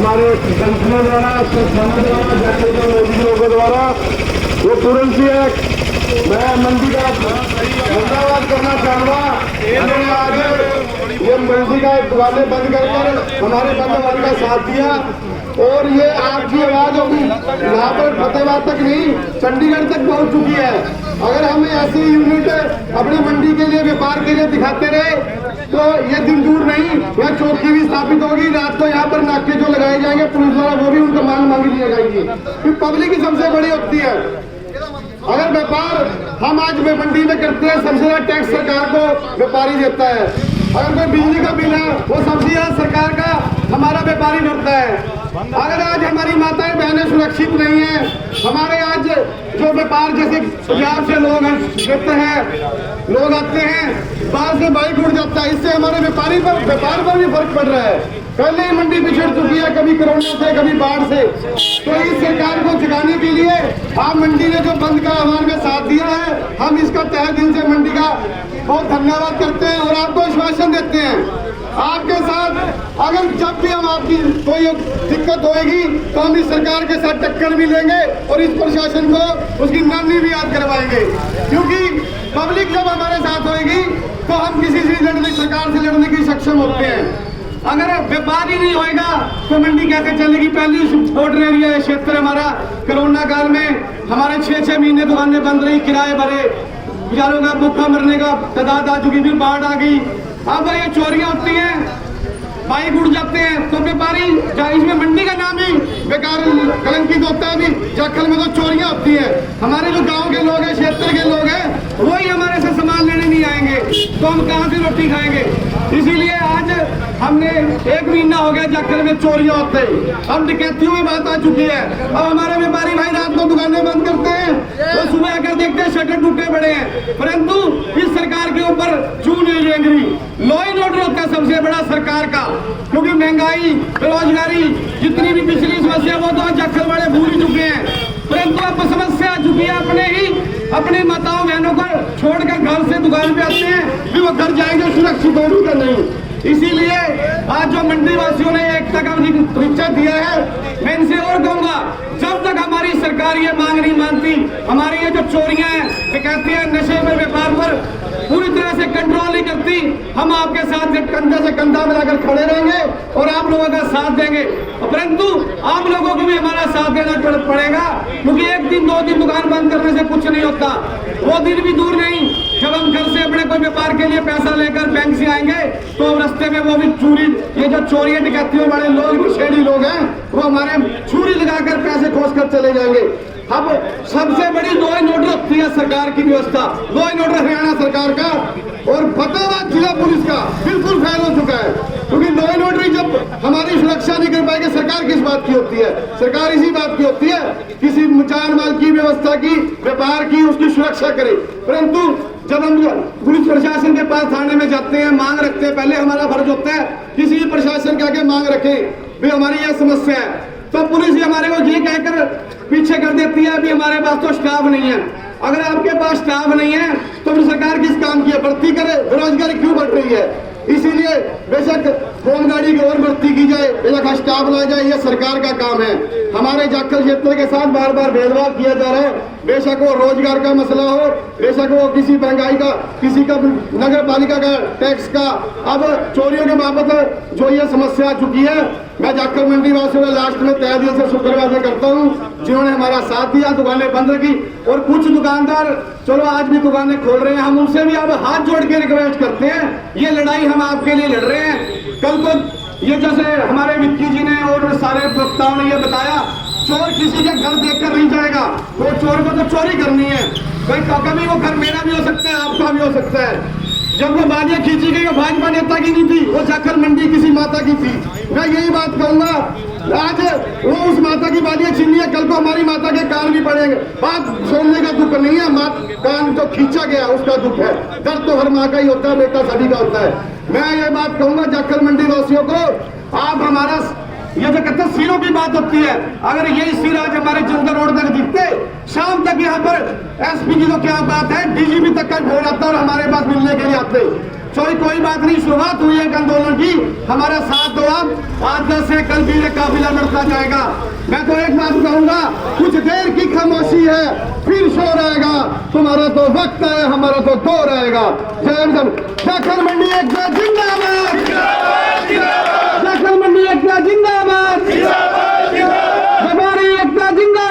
हमारे संगठनों द्वारा, संस्थानों द्वारा, जागरूकता मोदी लोगों द्वारा वो तुरंत ही है। मैं मंडी का धन्यवाद करना चाहूँगा। इन्होंने आज ये मंडी का दुकानें बंद कर हमारे बंदोबस्त का साथ दिया और ये आपकी आवाज होगी यहाँ पर फतेहाबाद तक नहीं, चंडीगढ़ तक पहुँच चुकी है। अगर हम ऐसी यूनिट अपनी मंडी के लिए, व्यापार के लिए दिखाते रहे तो ये दिन दूर नहीं, यहाँ चौकी भी स्थापित होगी। रात को यहाँ पर नाके जो लगाए जाएंगे पुलिस द्वारा, वो भी उनको मांगी ली जाएगी, क्योंकि पब्लिक ही सबसे बड़ी होती है। अगर व्यापार हम आज मंडी में करते हैं, सबसे ज्यादा टैक्स सरकार को व्यापारी देता है। अगर कोई बिजली का बिल है, वो सबसे ज्यादा सरकार का हमारा व्यापारी भरता है। अगर आज हमारी माताएं बहनें सुरक्षित नहीं है, हमारे आज जो व्यापार, जैसे पंजाब से लोग क्षेत्र हैं, लोग आते हैं, बाहर से बाइक उड़ जाता है, इससे हमारे व्यापार पर भी फर्क पड़ रहा है। पहले ही मंडी पिछड़ चुकी है, कभी कोरोना से, कभी बाढ़ से। तो इस सरकार को जगाने के लिए आप मंडी ने जो बंद का आह्वान में साथ दिया है, हम इसका तहे दिल से मंडी का बहुत धन्यवाद करते हैं और आपको आश्वासन देते हैं आपके साथ। अगर जब भी हम आपकी कोई दिक्कत होगी तो हम इस सरकार के साथ टक्कर भी लेंगे और इस प्रशासन को उसकी नानी भी याद करवाएंगे, क्योंकि पब्लिक जब हमारे साथ होगी तो हम किसी से लड़ने, सरकार से लड़ने की सक्षम होते हैं। अगर व्यापार ही नहीं होएगा तो मंडी कैसे चलेगी। पहली बॉर्डर एरिया क्षेत्र हमारा, कोरोना काल में हमारे 6-6 महीने दुकानें बंद रही, किराए भरे, बेचारों का भूखा मरने का तादाद आ चुकी, फिर बाढ़ आ गई। अब ये चोरियां होती हैं, बाइक उड़ जाते हैं, तो व्यापारी, इसमें मंडी का नाम ही बेकार कलंकित होता है। अभी जाखल में तो चोरियां होती हैं। हमारे जो गांव के लोग हैं, क्षेत्र के लोग हैं, वही हमारे से सामान लेने नहीं आएंगे, तो हम कहां से रोटी खाएंगे। इसीलिए आज हमने 1 महीना हो गया जाखल में चोरियां होते, अब डकैतियों की बात आ चुकी है। अब हमारे व्यापारी भाई रात को दुकानें बंद करते हैं, तो सुबह आकर देखते हैं शटर टूटे पड़े हैं। परंतु इस सरकार के ऊपर क्यों नहीं एंग्री? लॉ एंड ऑर्डर होता है सबसे बड़ा सरकार का, क्योंकि महंगाई, बेरोजगारी, जितनी भी पिछली समस्या वो तो जाखल वाले भूल ही चुके हैं। परंतु अब समस्या आ चुकी है, अपने माताओं बहनों को छोड़कर घर से दुकान पे आते हैं, फिर वो घर जाएंगे सुरक्षित होगी का नहीं। इसीलिए आज जो मंडी वासियों ने एकता का परिचय दिया है, मैं इनसे और कहूंगा, जब तक हमारी सरकार ये मांग नहीं मानती, हमारी ये जो चोरियां हैं, डकैती हैं, नशे में, व्यापार पर पूरी तरह से कंट्रोल नहीं करती, हम आपके साथ कंधे से कंधा मिलाकर खड़े रहेंगे और आप लोगों का साथ देंगे। परंतु आप लोगों को भी हमारा साथ देना पड़ेगा, क्योंकि 1 दिन 2 दिन दुकान बंद करने से कुछ नहीं होता। वो दिन भी दूर नहीं जब हम घर से अपने कोई व्यापार के लिए पैसा लेकर बैंक से आएंगे तो रास्ते में वो भी चोरी, ये जो चोरी डकैतियों वाले लोग, नशेड़ी लोग हैं, वो हमारे छुरी लगाकर पैसे खोस कर चले जाएंगे। अब सबसे बड़ी लॉ एंड ऑर्डर होती है सरकार की व्यवस्था, लॉ एंड ऑर्डर हरियाणा सरकार का और फतेहाबाद जिला पुलिस का बिल्कुल फेल हो चुका है, क्योंकि लॉ एंड ऑर्डर जब हमारी सुरक्षा नहीं कर पाएगी, सरकार किस बात की होती है? सरकार इसी बात की होती है, किसी जान माल की व्यवस्था की, व्यापार की, उसकी सुरक्षा करे। परंतु जब हम पुलिस प्रशासन के पास थाने में जाते हैं, मांग रखते हैं, पहले हमारा फर्ज होता है किसी भी प्रशासन के आगे मांग रखे भी हमारी यह समस्या है, तो पुलिस हमारे को ये कहकर पीछे कर देती है, अभी हमारे पास तो स्टाफ नहीं है। अगर आपके पास स्टाफ नहीं है तो फिर सरकार किस काम की है? भर्ती करे, बेरोजगारी क्यों बढ़ रही है? इसीलिए बेशक होमगार्ड की और भर्ती की जाए, बेशक स्टाफ ला जाए, यह सरकार का काम है। हमारे जाखल क्षेत्र के साथ बार बार भेदभाव किया जा रहा है, बेशक वो रोजगार का मसला हो, बेशक वो किसी महंगाई का, किसी का नगर पालिका का टैक्स का, अब चोरियों के बाबत जो ये समस्या आ चुकी है। मैं जाखल मंडी वासियों में लास्ट में तहे दिल से शुक्रवार करता हूँ जिन्होंने हमारा साथ दिया, दुकानें बंद रखी, और कुछ दुकानदार चलो आज भी दुकानें खोल रहे हैं, हम उनसे भी अब हाथ जोड़ के रिक्वेस्ट करते हैं, ये लड़ाई हम आपके लिए लड़ रहे हैं। कल को ये जैसे हमारे विक्की जी ने और सारे वक्ताओं ने ये बताया, चोर किसी के घर देखकर नहीं जाएगा, वो चोर को तो चोरी करनी है। कभी वो घर मेरा भी हो सकता है, आपका भी हो सकता है। जब वो बालियां खींची गई, वो भाजपा नेता की नहीं थी, वो जाखल मंडी किसी माता की थी। मैं यही बात कहूंगा, आज वो उस माता की बालियां छीनी है, कल को हमारी माता के कान भी पड़ेंगे। बात सुनने का दुख नहीं है, कान जो खींचा गया उसका दुख है। दर्द तो हर माँ का ही होता है, बेटा सभी का होता है। मैं ये बात कहूंगा जाखल मंडी वासियों को, आप हमारा ये जो कहते हैं सिरों की बात होती है, अगर यही सिर आज हमारे जनता रोड तक दिखते, शाम तक यहाँ पर एसपी की तो क्या बात है, डीजीपी तक का फोन आता और हमारे पास मिलने के लिए आते। कोई बात नहीं, शुरुआत हुई एक आंदोलन की, हमारा साथ दो आप। आज 10 से कल भी एक काफिला लड़ता जाएगा। मैं तो एक बात कहूंगा, कुछ देर की खामोशी है, फिर शोर आएगा। तुम्हारा तो वक्त है, हमारा तो दौर आएगा। जय हिंद। जाखल मंडी एकता जिंदाबाद, जाखल मंडी एकता जिंदाबाद, हमारी एकता जिंदाबाद।